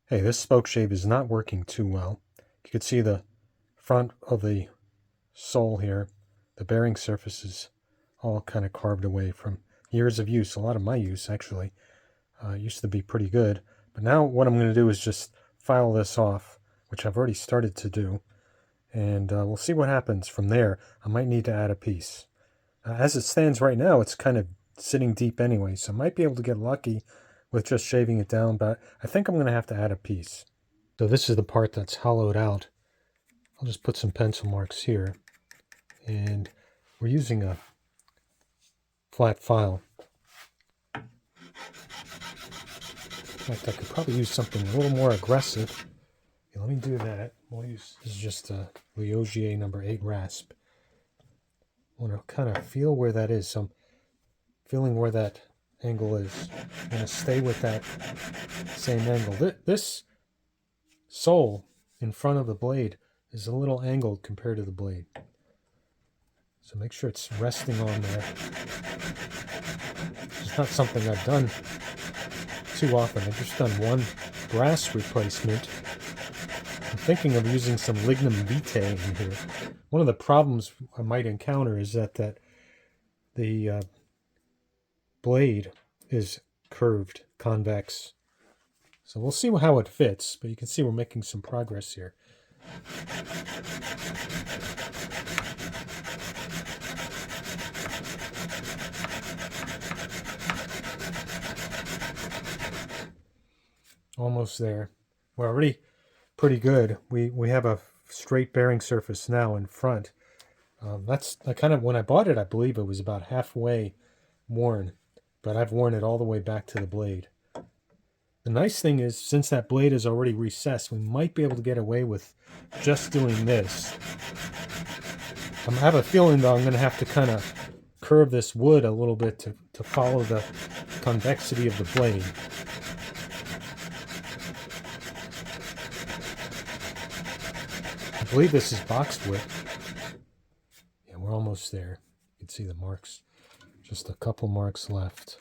Hey, this Spokeshave is not working too well. You can see the front of the sole here. The bearing surface is all kind of carved away from years of use. A lot of my use, actually. Used to be pretty good. But now what I'm going to do is just file this off, which I've already started to do. And we'll see what happens from there. I might need to add a piece. As it stands right now, it's kind of sitting deep anyway, so I might be able to get lucky with just shaving it down, but I think I'm going to have to add a piece. So this is the part that's hollowed out. I'll just put some pencil marks here. And we're using a flat file. In fact, I could probably use something a little more aggressive. Okay, let me do that. This is just a Lioggier number 8 rasp. I want to kind of feel where that is. So I'm feeling where that angle is. I'm going to stay with that same angle. This sole in front of the blade is a little angled compared to the blade. So make sure it's resting on there. It's not something I've done too often. I've just done one brass replacement. I'm thinking of using some lignum vitae in here. One of the problems I might encounter is that the blade is curved, convex. So we'll see how it fits, but you can see we're making some progress here. Almost there. We're already pretty good. We have a straight bearing surface now in front. That's kind of, when I bought it, I believe it was about halfway worn, but I've worn it all the way back to the blade. The nice thing is, since that blade is already recessed, we might be able to get away with just doing this. I have a feeling, though, I'm going to have to kind of curve this wood a little bit to follow the convexity of the blade. I believe this is boxwood. Yeah, we're almost there. You can see the marks. Just a couple marks left.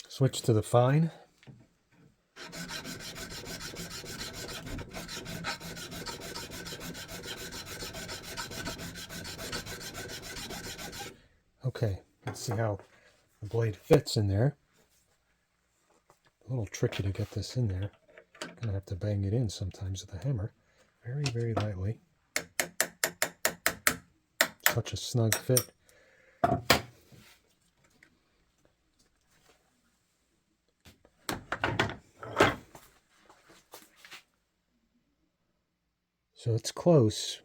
Switch to the fine. Okay, let's see how the blade fits in there. A little tricky to get this in there. Gonna have to bang it in sometimes with a hammer. Very, very lightly. Such a snug fit. So it's close.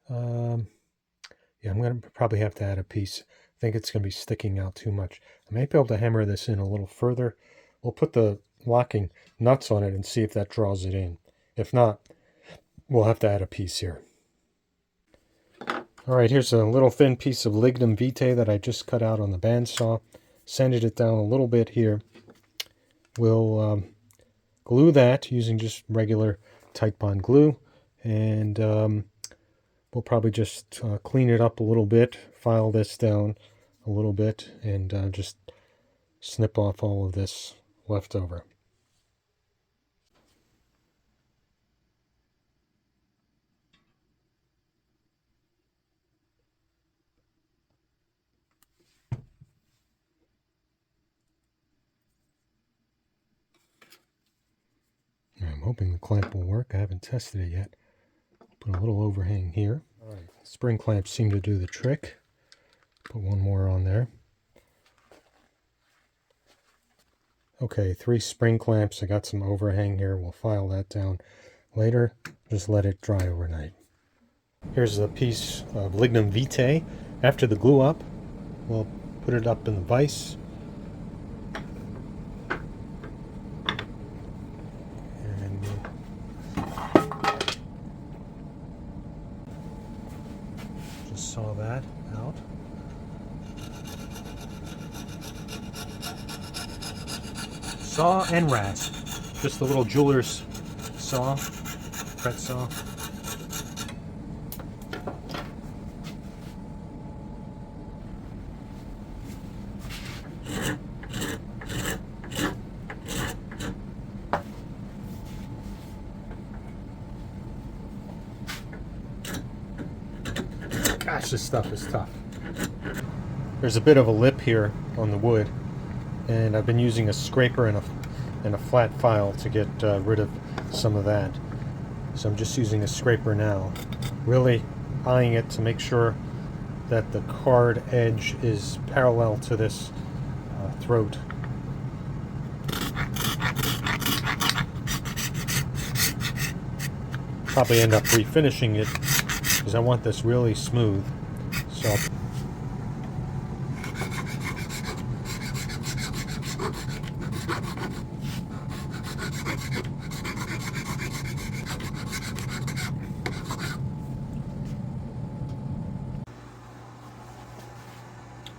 Yeah, I'm going to probably have to add a piece. I think it's going to be sticking out too much. I may be able to hammer this in a little further. We'll put the locking nuts on it and see if that draws it in. If not, we'll have to add a piece here. All right, here's a little thin piece of lignum vitae that I just cut out on the bandsaw. Sanded it down a little bit here. We'll glue that using just regular tight bond glue. And we'll probably just clean it up a little bit, file this down a little bit, and just snip off all of this leftover. I'm hoping the clamp will work. I haven't tested it yet. Put a little overhang here. All right, spring clamps seem to do the trick. Put one more on there. Okay, 3 spring clamps. I got some overhang here. We'll file that down later. Just let it dry overnight. Here's a piece of lignum vitae. After the glue up, we'll put it up in the vise saw and rasp. Just a little jeweler's saw, fret saw. Gosh, this stuff is tough. There's a bit of a lip here on the wood, and I've been using a scraper and a flat file to get rid of some of that. So I'm just using a scraper now, really eyeing it to make sure that the card edge is parallel to this throat. Probably end up refinishing it because I want this really smooth. So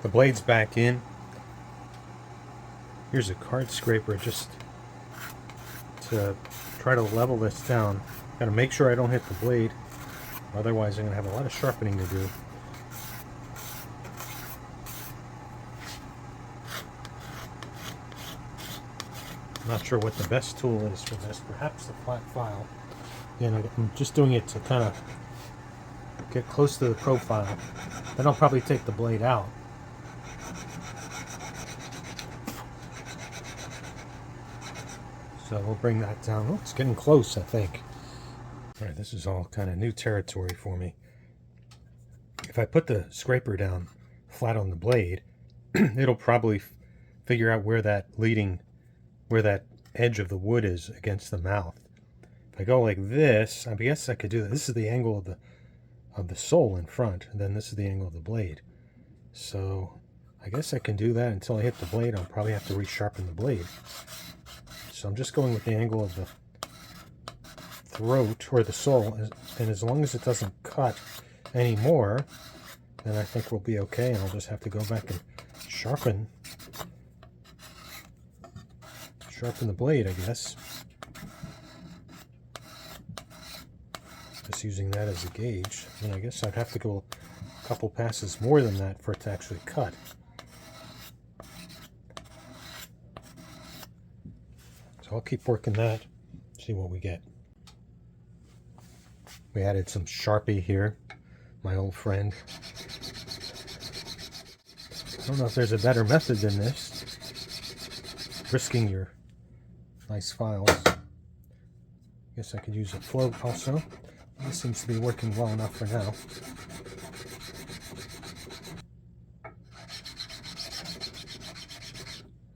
the blade's back in. Here's a card scraper just to try to level this down. Gotta make sure I don't hit the blade, otherwise I'm gonna have a lot of sharpening to do. I'm not sure what the best tool is for this. Perhaps the flat file. Again, I'm just doing it to kind of get close to the profile. Then I'll probably take the blade out. So we'll bring that down. Oh, it's getting close, I think. All right, this is all kind of new territory for me. If I put the scraper down flat on the blade, it'll probably figure out where that edge of the wood is against the mouth. If I go like this, I guess I could do that. This is the angle of the sole in front, and then this is the angle of the blade. So I guess I can do that until I hit the blade. I'll probably have to resharpen the blade. So I'm just going with the angle of the throat or the sole, and as long as it doesn't cut anymore, then I think we'll be okay, and I'll just have to go back and sharpen the blade, I guess. Just using that as a gauge, and I guess I'd have to go a couple passes more than that for it to actually cut. So I'll keep working that, see what we get. We added some Sharpie here, my old friend. I don't know if there's a better method than this. Risking your nice files. Guess I could use a float also. This seems to be working well enough for now.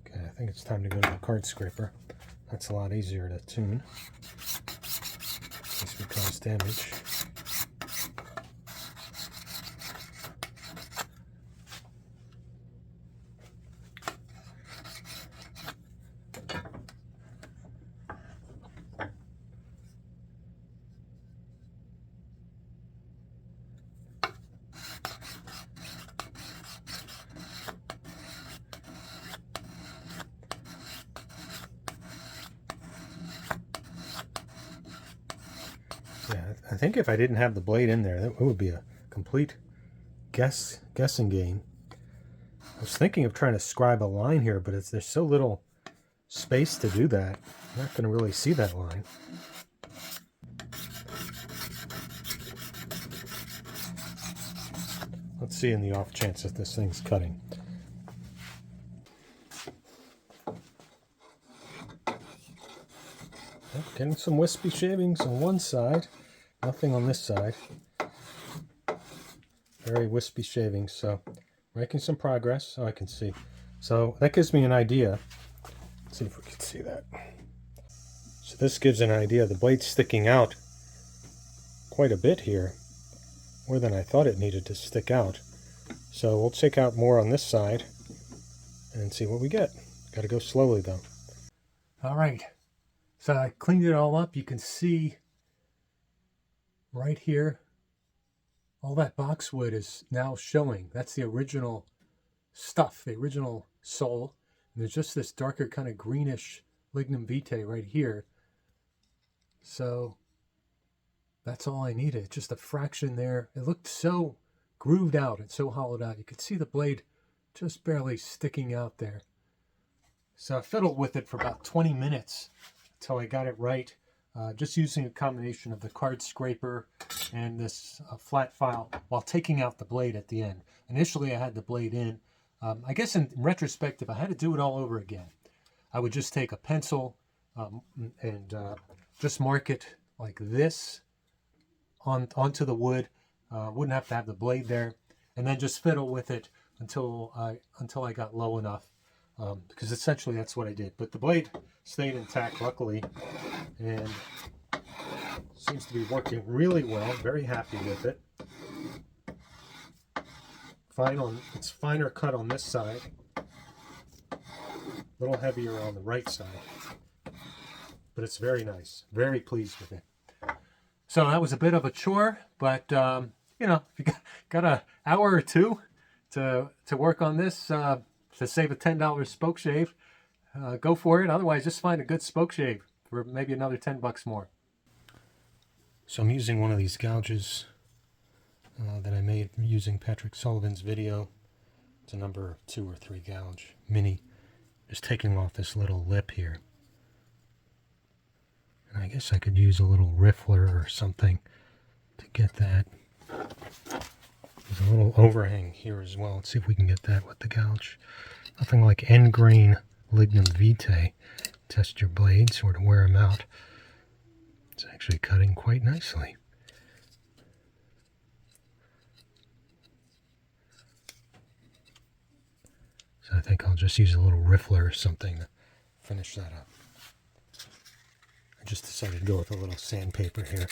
Okay, I think it's time to go to the card scraper. That's a lot easier to tune. This would cause damage. Yeah, I think if I didn't have the blade in there, that would be a complete guessing game. I was thinking of trying to scribe a line here, but there's so little space to do that. I'm not going to really see that line. Let's see in the off chance that this thing's cutting. Oh, getting some wispy shavings on one side, nothing on this side. Very wispy shavings, so making some progress. Oh, I can see. So that gives me an idea. Let's see if we can see that. So this gives an idea. The blade's sticking out quite a bit here, more than I thought it needed to stick out. So we'll take out more on this side and see what we get. Got to go slowly though. All right. So I cleaned it all up. You can see right here, all that boxwood is now showing. That's the original stuff, the original sole. And there's just this darker kind of greenish lignum vitae right here. So that's all I needed, just a fraction there. It looked so grooved out and so hollowed out. You could see the blade just barely sticking out there. So I fiddled with it for about 20 minutes until I got it right. Just using a combination of the card scraper and this flat file while taking out the blade at the end. Initially I had the blade in. I guess in retrospect, if I had to do it all over again, I would just take a pencil and just mark it like this onto the wood. Wouldn't have to have the blade there, and then just fiddle with it until I got low enough, because essentially that's what I did. But the blade stayed intact, luckily, and seems to be working really well. Very happy with it. It's finer cut on this side, a little heavier on the right side, but it's very nice. Very pleased with it. So that was a bit of a chore, but you know, if you got an hour or two to work on this to save a $10 Spokeshave, go for it. Otherwise, just find a good Spokeshave for maybe another $10 more. So I'm using one of these gouges that I made using Patrick Sullivan's video. It's a number 2 or 3 gouge, mini. Just taking off this little lip here. And I guess I could use a little riffler or something to get that. There's a little overhang here as well. Let's see if we can get that with the gouge. Nothing like end grain lignum vitae. Test your blades or to wear them out. It's actually cutting quite nicely. So I think I'll just use a little riffler or something to finish that up. I just decided to go with a little sandpaper here.